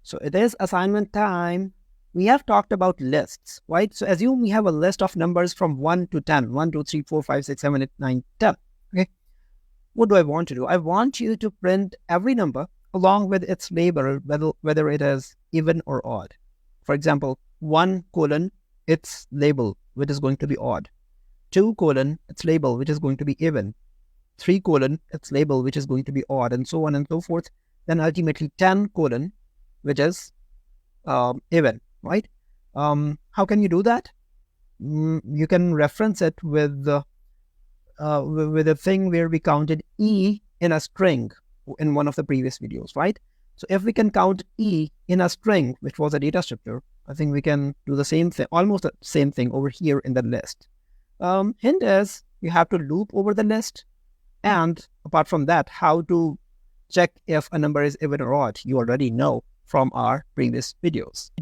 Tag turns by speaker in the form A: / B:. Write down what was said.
A: So it is assignment time. We have talked about lists, right? So assume we have a list of numbers from 1 to 10. 1, 2, 3, 4, 5, 6, 7, 8, 9, 10. Okay. What do I want to do? I want you to print every number along with its label, whether it is even or odd. For example, 1 colon, its label, which is going to be odd. 2 colon, its label, which is going to be even. 3 colon, its label, which is going to be odd, and so on and so forth. Then ultimately 10 colon, which is even, right? How can you do that? You can reference it with a thing where we counted E in a string in one of the previous videos, right? So if we can count E in a string, which was a data structure, I think we can do the same thing, almost the same thing over here in the list. Hint is you have to loop over the list. And apart from that, how to check if a number is even or odd, you already know from our previous videos.